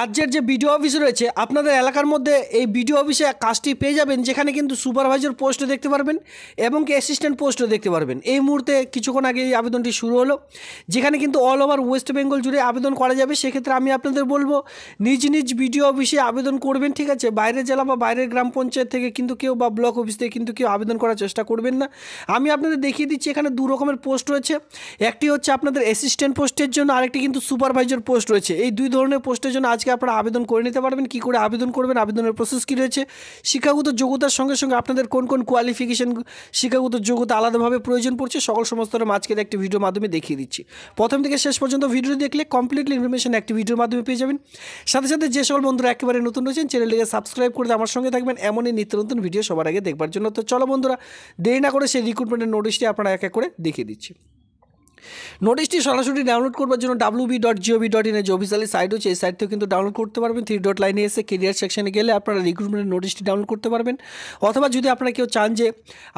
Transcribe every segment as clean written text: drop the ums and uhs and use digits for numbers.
রাজ্যের যে BDO office রয়েছে আপনাদের এলাকার মধ্যে এই বিডিও অফিসে কাজটি পেয়ে যাবেন, যেখানে কিন্তু সুপারভাইজার পোস্টও দেখতে পারবেন এবং কি অ্যাসিস্ট্যান্ট পোস্টও দেখতে পারবেন। এই মুহূর্তে কিছুক্ষণ আগে এই আবেদনটি শুরু হলো, যেখানে কিন্তু অল ওভার ওয়েস্ট বেঙ্গল জুড়ে আবেদন করা যাবে। সেক্ষেত্রে আমি আপনাদের বলবো নিজ নিজ বিডিও অফিসে আবেদন করবেন, ঠিক আছে? বাইরের জেলা বা বাইরের গ্রাম পঞ্চায়েত থেকে কিন্তু কেউ বা ব্লক অফিস থেকে কিন্তু কেউ আবেদন করার চেষ্টা করবেন না। আমি আপনাদের দেখিয়ে দিচ্ছি এখানে দু রকমের পোস্ট রয়েছে, একটি হচ্ছে আপনাদের অ্যাসিস্ট্যান্ট পোস্টের জন্য, আরেকটি কিন্তু সুপারভাইজার পোস্ট রয়েছে। এই দুই ধরনের পোস্টের জন্য আজকে আপনারা আবেদন করে নিতে পারবেন। কী করে আবেদন করবেন, আবেদনের প্রসেস কী রয়েছে, শিক্ষাগত যোগ্যতার সঙ্গে সঙ্গে আপনাদের কোন কোন কোয়ালিফিকেশন, শিক্ষাগত যোগ্যতা আলাদাভাবে প্রয়োজন পড়ছে, সকল সমস্ত আজকের একটি ভিডিওর মাধ্যমে দেখিয়ে দিচ্ছি। প্রথম থেকে শেষ পর্যন্ত ভিডিও দেখলে কমপ্লিটলি ইনফরমেশন একটি ভিডিওর মাধ্যমে পেয়ে যাবেন। সাথে সাথে যে সকল বন্ধুরা একেবারে নতুন রয়েছেন চ্যানেলটিকে সাবস্ক্রাইব করে আমার সঙ্গে থাকবেন এমনই নিত্য নতুন ভিডিও সবার আগে দেখবার জন্য। তো চলো বন্ধুরা, দেরি না করে সেই রিক্রুটমেন্টের নোটিশটি আপনারা এক এক করে দেখিয়ে দিচ্ছি। নোটিশটি সরাসরি ডাউনলোড করবার জন্য www.gov.in এর যে অফিসিয়ালি সাইট হচ্ছে এই সাইট থেকে কিন্তু ডাউনলোড করতে পারবেন। 3 ডট লাইনে এসে কেরিয়ার সেকশনে গেলে আপনারা রিক্রুটমেন্টের নোটিশটি ডাউনলোড করতে পারবেন। অথবা যদি আপনারা কেউ চান যে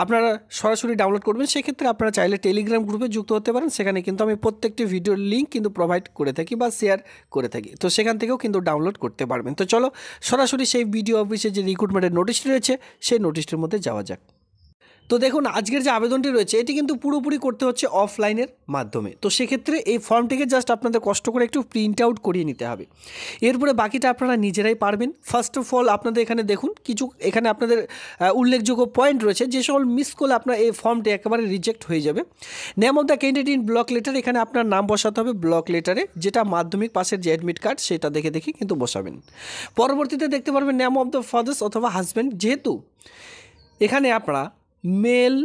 আপনারা সরাসরি ডাউনলোড করবেন, সেক্ষেত্রে আপনারা চাইলে টেলিগ্রাম গ্রুপে যুক্ত হতে পারেন। সেখানে কিন্তু আমি প্রত্যেকটি ভিডিওর লিঙ্ক কিন্তু প্রোভাইড করে থাকি বা শেয়ার করে থাকি, তো সেখান থেকেও কিন্তু ডাউনলোড করতে পারবেন। তো চলো সরাসরি সেই বিডিও অফিসে যে রিক্রুটমেন্টের নোটিশটি রয়েছে সেই নোটিশটির মধ্যে যাওয়া যাক। তো দেখুন, আজকের যে আবেদনটি রয়েছে এটি কিন্তু পুরোপুরি করতে হচ্ছে অফলাইনের মাধ্যমে। তো সেক্ষেত্রে এই ফর্মটিকে জাস্ট আপনাদের কষ্ট করে একটু প্রিন্ট আউট করিয়ে নিতে হবে, এরপরে বাকিটা আপনারা নিজেরাই পারবেন। ফার্স্ট অফ অল আপনাদের এখানে দেখুন কিছু এখানে আপনাদের উল্লেখযোগ্য পয়েন্ট রয়েছে, যে সকল মিস করলে আপনার এই ফর্মটি একেবারে রিজেক্ট হয়ে যাবে। Name of the candidate in block letter, এখানে আপনার নাম বসাতে হবে ব্লক লেটারে, যেটা মাধ্যমিক পাশের যে অ্যাডমিট কার্ড সেটা দেখে দেখে কিন্তু বসাবেন। পরবর্তীতে দেখতে পারবেন নেম অফ দ্য ফাদার্স অথবা হাজব্যান্ড, যেহেতু এখানে আপনারা মেল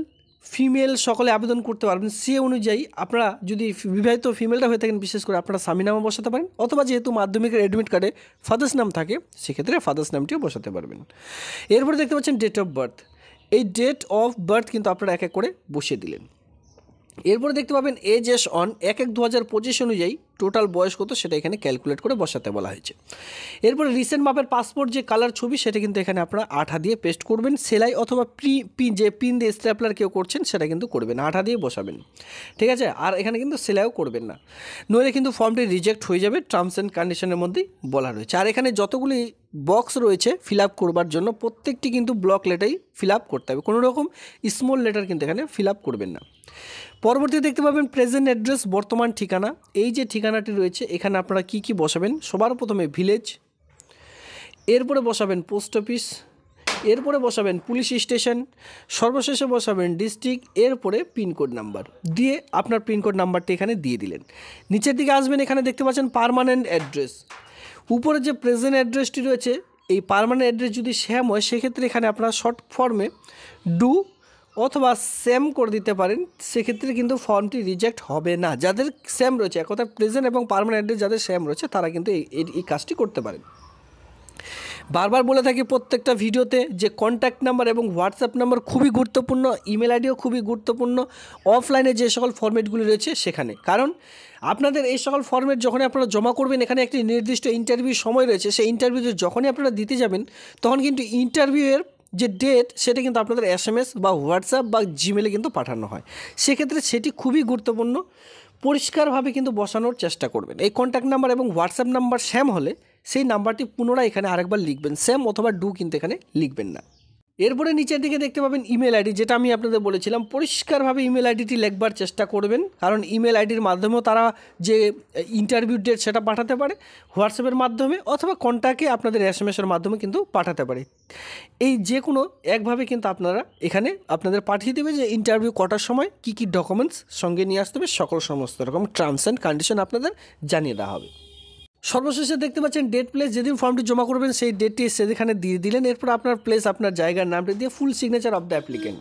ফিমেল সকলে আবেদন করতে পারবেন, সে অনুযায়ী আপনারা যদি বিবাহিত ফিমেলটা হয়ে থাকেন বিশেষ করে আপনারা স্বামী নামও বসাতে পারেন, অথবা যেহেতু মাধ্যমিকের অ্যাডমিট কার্ডে ফাদার্স নাম থাকে সেক্ষেত্রে ফাদার্স নামটিও বসাতে পারবেন। এরপরে দেখতে পাচ্ছেন ডেট অফ বার্থ, এই ডেট অফ বার্থ কিন্তু আপনারা এক এক করে বসিয়ে দিলেন। এরপরে দেখতে পাবেন এজ এস অন 1/1/2025 অনুযায়ী টোটাল বয়স কত সেটা এখানে ক্যালকুলেট করে বসাতে বলা হয়েছে। এরপরে রিসেন্ট মাপের পাসপোর্ট যে কালার ছবি সেটা কিন্তু এখানে আপনারা আঠা দিয়ে পেস্ট করবেন, সেলাই অথবা পিন দিয়ে স্ট্যাপলার কেউ করছেন সেটা কিন্তু করবেন, আঠা দিয়ে বসাবেন, ঠিক আছে? আর এখানে কিন্তু সেলাইও করবেন না, নইলে কিন্তু ফর্মটি রিজেক্ট হয়ে যাবে, টার্মস অ্যান্ড কন্ডিশনের মধ্যেই বলা রয়েছে। আর এখানে যতগুলি বক্স রয়েছে ফিল আপ করবার জন্য প্রত্যেকটি কিন্তু ব্লক লেটারই ফিল আপ করতে হবে, কোনো রকম স্মল লেটার কিন্তু এখানে ফিল আপ করবেন না। পরবর্তীতে দেখতে পাবেন প্রেজেন্ট অ্যাড্রেস, বর্তমান ঠিকানা। এই যে ঠিকানাটি রয়েছে এখানে আপনারা কি কি বসাবেন, সবার প্রথমে ভিলেজ, এরপরে বসাবেন পোস্ট অফিস, এরপরে বসাবেন পুলিশ স্টেশন, সর্বশেষে বসাবেন ডিস্ট্রিক্ট, এরপরে পিনকোড নাম্বার দিয়ে আপনার পিনকোড নাম্বারটি এখানে দিয়ে দিলেন। নিচের দিকে আসবেন, এখানে দেখতে পাচ্ছেন পার্মানেন্ট অ্যাড্রেস। উপরে যে প্রেজেন্ট অ্যাড্রেসটি রয়েছে এই পার্মানেন্ট অ্যাড্রেস যদি সেম হয় সেক্ষেত্রে এখানে আপনারা শর্ট ফর্মে ডু অথবা সেম করে দিতে পারেন, সেক্ষেত্রে কিন্তু ফর্মটি রিজেক্ট হবে না। যাদের সেম রয়েছে, এক কথা প্রেজেন্ট এবং পার্মানেন্ট অ্যাড্রেস যাদের সেম রয়েছে তারা কিন্তু এই কাজটি করতে পারেন। বারবার বলে থাকি প্রত্যেকটা ভিডিওতে যে কন্ট্যাক্ট নাম্বার এবং হোয়াটসঅ্যাপ নাম্বার খুবই গুরুত্বপূর্ণ, ইমেল আইডিও খুবই গুরুত্বপূর্ণ অফলাইনে যে সকল ফর্মেটগুলি রয়েছে সেখানে। কারণ আপনাদের এই সকল ফর্মেট যখনই আপনারা জমা করবেন এখানে একটি নির্দিষ্ট ইন্টারভিউ সময় রয়েছে, সেই ইন্টারভিউতে যখনই আপনারা দিতে যাবেন তখন কিন্তু ইন্টারভিউয়ের যে ডেট সেটা কিন্তু আপনাদের SMS বা হোয়াটসঅ্যাপ বা জিমেলে কিন্তু পাঠানো হয়, সেক্ষেত্রে সেটি খুবই গুরুত্বপূর্ণ। পরিষ্কারভাবে কিন্তু বসানোর চেষ্টা করবেন। এই কন্ট্যাক্ট নাম্বার এবং হোয়াটসঅ্যাপ নাম্বার সেম হলে সেই নাম্বারটি পুনরায় এখানে আরেকবার লিখবেন, সেম অথবা ডু কিন্তু এখানে লিখবেন না। এরপরে নিচের দিকে দেখতে পাবেন ইমেল আইডি, যেটা আমি আপনাদের বলেছিলাম পরিষ্কারভাবে ইমেল আইডিটি লিখবার চেষ্টা করবেন, কারণ ইমেল আইডির মাধ্যমেও তারা যে ইন্টারভিউ ডেট সেটা পাঠাতে পারে হোয়াটসঅ্যাপের মাধ্যমে, অথবা কন্ট্যাক্টে আপনাদের SMS-এর মাধ্যমে কিন্তু পাঠাতে পারে। এই যে কোনো একভাবে কিন্তু আপনারা এখানে আপনাদের পাঠিয়ে দেবে যে ইন্টারভিউ কটার সময় কী কী ডকুমেন্টস সঙ্গে নিয়ে আসতে হবে, সকল সমস্ত রকম টার্মস অ্যান্ড কন্ডিশন আপনাদের জানিয়ে দেওয়া হবে। সর্বশেষে দেখতে পাচ্ছেন ডেট প্লেস, যেদিন ফর্মটি জমা করবেন সেই ডেটটি সেখানে দিয়ে দিলেন। এরপর আপনার প্লেস আপনার জায়গার নামটি দিয়ে full signature of the applicant,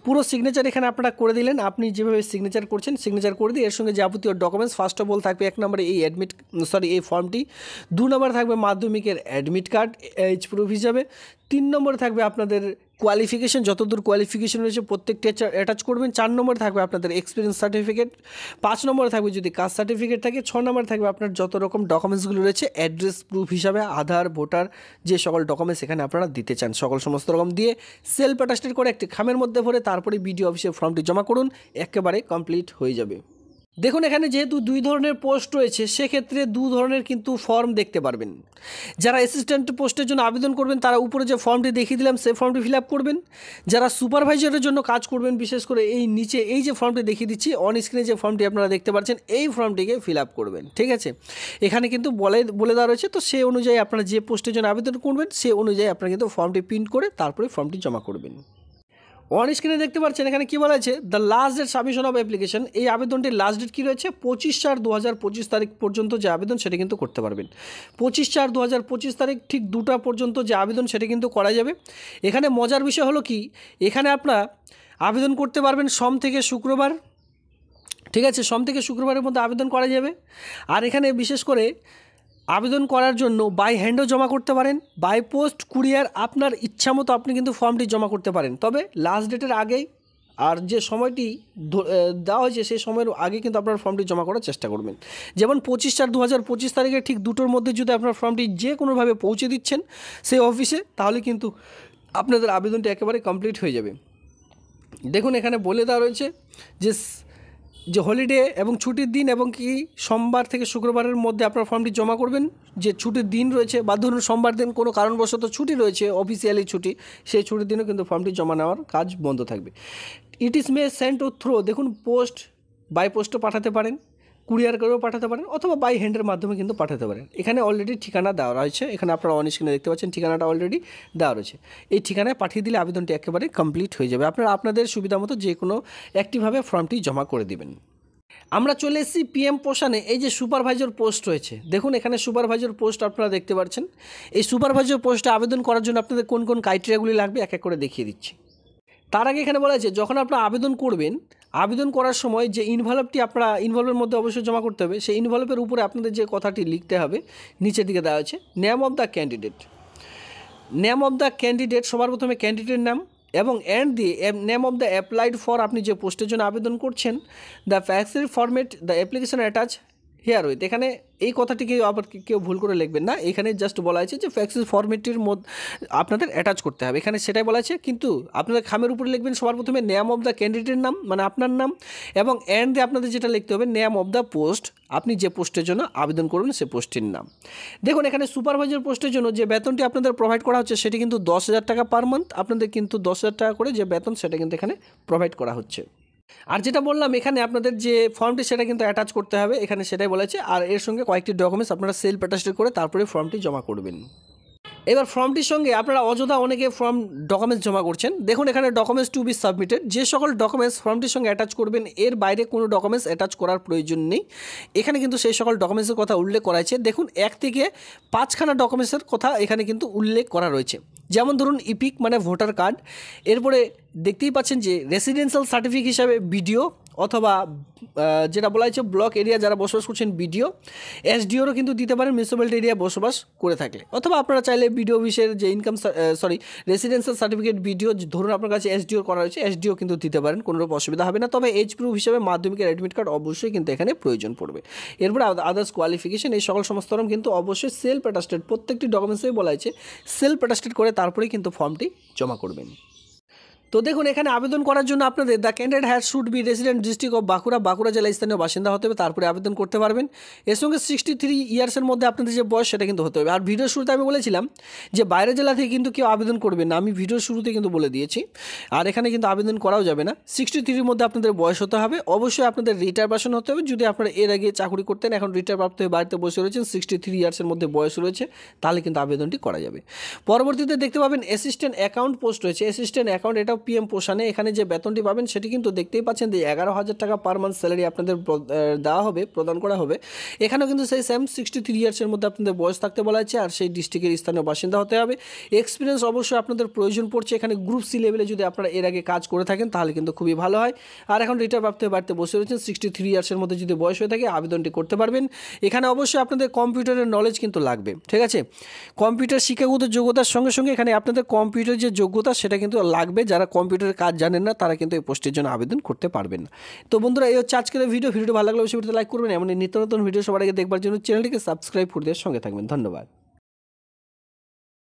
পুরো সিগনেচার এখানে আপনারা করে দিলেন। আপনি যেভাবে সিগনেচার করছেন সিগনেচার করে দিয়ে এর সঙ্গে যাবতীয় ডকুমেন্টস ফার্স্ট অফ অল থাকবে 1 নম্বরে এই ফর্মটি, 2 নম্বরে থাকবে মাধ্যমিকের অ্যাডমিট কার্ড এজ প্রুফ হিসাবে, 3 নম্বরে থাকবে আপনাদের কোয়ালিফিকেশন, যতদূর কোয়ালিফিকেশন রয়েছে প্রত্যেকটি অ্যাটাচ করবেন। 4 নম্বরে থাকবে আপনাদের এক্সপিরিয়েন্স সার্টিফিকেট, 5 নম্বরে থাকবে যদি কাস্ট সার্টিফিকেট থাকে, 6 নম্বরে থাকবে আপনার যত রকম ডকুমেন্টসগুলো রয়েছে অ্যাড্রেস প্রুফ হিসাবে আধার ভোটার যে সকল ডকুমেন্টস এখানে আপনারা দিতে চান সকল সমস্ত রকম দিয়ে সেলফ অ্যাটাস্টেড করে একটি খামের মধ্যে ভরে তারপরে বিডিও অফিসে ফর্মটি জমা করুন, একেবারে কমপ্লিট হয়ে যাবে। দেখুন এখানে যেহেতু দুই ধরনের পোস্ট রয়েছে, সেক্ষেত্রে দু ধরনের কিন্তু ফর্ম দেখতে পারবেন। যারা অ্যাসিস্ট্যান্ট পোস্টের জন্য আবেদন করবেন তারা উপরে যে ফর্মটি দেখিয়ে দিলাম সেই ফর্মটি ফিল আপ করবেন। যারা সুপারভাইজারের জন্য কাজ করবেন, বিশেষ করে এই নিচে এই যে ফর্মটি দেখিয়ে দিচ্ছি অন স্ক্রিনে যে ফর্মটি আপনারা দেখতে পাচ্ছেন, এই ফর্মটিকে ফিল আপ করবেন। ঠিক আছে, এখানে কিন্তু বলে দেওয়া রয়েছে, তো সেই অনুযায়ী আপনারা যে পোস্টের জন্য আবেদন করবেন সেই অনুযায়ী আপনারা কিন্তু ফর্মটি প্রিন্ট করে তারপরে ফর্মটি জমা করবেন। অন স্ক্রিনে দেখতে পাচ্ছেন এখানে কী বলা আছে, the last date submission of application. এই আবেদনটির লাস্ট ডেট কী রয়েছে, 25/4/2025 তারিখ পর্যন্ত যে আবেদন সেটা কিন্তু করতে পারবেন। 25/4/2025 তারিখ ঠিক 2টা পর্যন্ত যে আবেদন সেটা কিন্তু করা যাবে। এখানে মজার বিষয় হলো কি, এখানে আপনারা আবেদন করতে পারবেন সোম থেকে শুক্রবার। ঠিক আছে, সোম থেকে শুক্রবারের মধ্যে আবেদন করা যাবে। আর এখানে বিশেষ করে আবেদন করার জন্য বাই হ্যান্ডও জমা করতে পারেন, বাই পোস্ট, কুরিয়ার, আপনার ইচ্ছা মতো আপনি কিন্তু ফর্মটি জমা করতে পারেন। তবে লাস্ট ডেটের আগেই আর যে সময়টি দেওয়া হয়েছে সেই সময়ের আগে কিন্তু আপনার ফর্মটি জমা করার চেষ্টা করবেন। যেমন 25/4/2025 তারিখে ঠিক 2টোর মধ্যে যদি আপনার ফর্মটি যে কোনোভাবে পৌঁছে দিচ্ছেন সেই অফিসে, তাহলে কিন্তু আপনাদের আবেদনটি একেবারে কমপ্লিট হয়ে যাবে। দেখুন এখানে বলে দেওয়া রয়েছে যে হলিডে এবং ছুটির দিন এবং কি সোমবার থেকে শুক্রবারের মধ্যে আপনার ফর্মটি জমা করবেন। যে ছুটির দিন রয়েছে বা ধরুন সোমবার দিন কোনো কারণবশত ছুটি রয়েছে, অফিসিয়ালি ছুটি, সেই ছুটির দিনও কিন্তু ফর্মটি জমা নেওয়ার কাজ বন্ধ থাকবে। ইট ইজ মে সেন্ড ও থ্রো, দেখুন পোস্ট, বাই পোস্টও পাঠাতে পারেন, কুরিয়ার করেও পাঠাতে পারেন, অথবা বাই হ্যান্ডের মাধ্যমে কিন্তু পাঠাতে পারেন। এখানে অলরেডি ঠিকানা দেওয়া রয়েছে, এখানে আপনারা অন স্ক্রিনে দেখতে পাচ্ছেন ঠিকানাটা অলরেডি দেওয়া রয়েছে। এই ঠিকানায় পাঠিয়ে দিলে আবেদনটি একেবারে কমপ্লিট হয়ে যাবে। আপনারা আপনাদের সুবিধা মতো যে কোনো একটিভাবে ফর্মটি জমা করে দেবেন। আমরা চলে এসেছি পিএম পোশানে। এই যে সুপারভাইজার পোস্ট রয়েছে, দেখুন এখানে সুপারভাইজার পোস্ট আপনারা দেখতে পাচ্ছেন। এই সুপারভাইজার পোস্টে আবেদন করার জন্য আপনাদের কোন কোন ক্রাইটেরিয়াগুলি লাগবে এক এক করে দেখিয়ে দিচ্ছি। তার আগে এখানে বলা আছে, যখন আপনারা আবেদন করবেন, আবেদন করার সময় যে ইনভলভটি আপনারা ইনভলভের মধ্যে অবশ্যই জমা করতে হবে, সেই ইনভলভের উপরে আপনাদের যে কথাটি লিখতে হবে নিচের দিকে দেওয়া আছে, name of the candidate. Name of the candidate, সবার প্রথমে ক্যান্ডিডেটের নাম এবং and the name of the applied for, আপনি যে পোস্টের জন্য আবেদন করছেন, দ্য ফ্যাক্সির format, the application attach here with. এখানে এই কথাটিকে আবার কেউ ভুল করে লিখবেন না, এখানে জাস্ট বলা আছে যে ফ্যাক্সিস ফরম্যাটটির মধ্যে আপনাদের অ্যাটাচ করতে হবে, এখানে সেটাই বলা আছে। কিন্তু আপনাদের খামের উপরে লিখবেন সবার প্রথমে নেম অফ দ্য ক্যান্ডিডেটের নাম, মানে আপনার নাম, এবং অ্যান্ড দিয়ে আপনাদের যেটা লিখতে হবে নেম অফ দ্য পোস্ট, আপনি যে পোস্টের জন্য আবেদন করবেন সে পোস্টের নাম। দেখুন এখানে সুপারভাইজার পোস্টের জন্য যে বেতনটি আপনাদের প্রোভাইড করা হচ্ছে সেটি কিন্তু 10,000 টাকা পার মান্থ। আপনাদের কিন্তু 10,000 টাকা করে যে বেতন সেটা কিন্তু এখানে প্রোভাইড করা হচ্ছে। আর যেটা বললাম এখানে আপনাদের যে ফর্মটি সেটা কিন্তু অ্যাটাচ করতে হবে, এখানে সেটাই বলেছে। আর এর সঙ্গে কয়েকটি ডকুমেন্টস আপনারা সেলফ অ্যাটাস্টেড করে তারপরে ফর্মটি জমা করবেন। এবার ফর্মটির সঙ্গে আপনারা অযথা অনেকে ফর্ম ডকুমেন্টস জমা করছেন। দেখুন এখানে ডকুমেন্টস টু বি সাবমিটেড, যে সকল ডকুমেন্টস ফর্মটির সঙ্গে অ্যাটাচ করবেন এর বাইরে কোনো ডকুমেন্টস অ্যাটাচ করার প্রয়োজন নেই। এখানে কিন্তু সেই সকল ডকুমেন্টসের কথা উল্লেখ করা আছে। দেখুন 1 থেকে 5খানা ডকুমেন্টসের কথা এখানে কিন্তু উল্লেখ করা রয়েছে। যেমন ধরুন ইপিক মানে ভোটার কার্ড, এরপরে দেখতেই পাচ্ছেন যে রেসিডেন্সিয়াল সার্টিফিকেট হিসাবে বিডিও অথবা যেটা বলা হয়েছে ব্লক এরিয়া যারা বসবাস করছেন বিডিও, এসডিওরও কিন্তু দিতে পারেন মিউনিসিপ্যালিটি এরিয়া বসবাস করে থাকলে, অথবা আপনারা চাইলে বিডিও অফিসের যে রেসিডেন্সিয়াল সার্টিফিকেট বিডিও ধরুন আপনার কাছে এসডিও করা রয়েছে, এসডিও কিন্তু দিতে পারেন, কোনো রকম অসুবিধা হবে না। তবে এজ প্রুফ হিসাবে মাধ্যমিকের অ্যাডমিট কার্ড অবশ্যই কিন্তু এখানে প্রয়োজন পড়বে। এরপরে আদার্স কোয়ালিফিকেশন এই সকল সমস্ত কিন্তু অবশ্যই সেলফ অ্যাটাস্টেড, প্রত্যেকটি ডকুমেন্টসেই বলা আছে সেলফ অ্যাটাস্টেড করে তারপরেই কিন্তু ফর্মটি জমা করবেন। তো দেখুন এখানে আবেদন করার জন্য আপনাদের the candidate has should be resident district of Bankura জেলা স্থানীয় বাসিন্দা হতে হবে, তারপরে আবেদন করতে পারবেন। এর সঙ্গে 63 ইয়ার্সের মধ্যে আপনাদের যে বয়স সেটা কিন্তু হতে হবে। আর ভিডিওর শুরুতে আমি বলেছিলাম যে বাইরের জেলা থেকে কিন্তু কেউ আবেদন করবেন না, আমি ভিডিওর শুরুতে কিন্তু বলে দিয়েছি। আর এখানে কিন্তু আবেদন করাও যাবে না। 63-র মধ্যে আপনাদের বয়স হতে হবে, অবশ্যই আপনাদের রিটায়ার পার্সন হতে হবে। যদি আপনারা এর আগে চাকরি করতেন, এখন রিটায়ার প্রাপ্ত হয়ে বাড়িতে বসে রয়েছেন, 63 ইয়ার্সের মধ্যে বয়স রয়েছে, তাহলে কিন্তু আবেদনটি করা যাবে। পরবর্তীতে দেখতে পাবেন অ্যাসিস্ট্যান্ট অ্যাকাউন্ট পোস্ট রয়েছে। অ্যাসিস্ট্যান্ট অ্যাকাউন্ট এটাও পিএম পোশানে। এখানে যে বেতনটি পাবেন সেটি কিন্তু দেখতেই পাচ্ছেন যে 11,000 টাকা পার মান্থ স্যালারি আপনাদের দেওয়া হবে, প্রদান করা হবে। এখানেও কিন্তু সেই সেম 63 ইয়ার্সের মধ্যে আপনাদের বয়স থাকতে বলা হয়েছে, আর সেই ডিস্ট্রিক্টের স্থানীয় বাসিন্দা হতে হবে। এক্সপিরিয়েন্স অবশ্যই আপনাদের প্রয়োজন পড়ছে। এখানে গ্রুপ সি লেভেলে যদি আপনারা এর আগে কাজ করে থাকেন তাহলে কিন্তু খুবই ভালো হয়। আর এখন রিটায়ার প্রাপ্ত হয়ে বাড়িতে বসে রয়েছেন, 63 ইয়ার্সের মধ্যে যদি বয়স হয়ে থাকে আবেদনটি করতে পারবেন। এখানে অবশ্যই আপনাদের কম্পিউটারের নলেজ কিন্তু লাগবে, ঠিক আছে। কম্পিউটার শিক্ষাগত যোগ্যতার সঙ্গে সঙ্গে এখানে আপনাদের কম্পিউটার যে যোগ্যতা সেটা কিন্তু লাগবে। যারা কম্পিউটারের কাজ জানেন না তারা কিন্তু এই পোস্টের জন্য আবেদন করতে পারবেন না। তো বন্ধুরা এই হচ্ছে আজকের ভিডিওটি ভালো লাগলে অবশ্যই লাইক করবেন। এমন নিত্য নতুন ভিডিও সবার আগে দেখবার জন্য চ্যানেলটিকে সাবস্ক্রাইব করে দিয়ে সঙ্গে থাকবেন। ধন্যবাদ।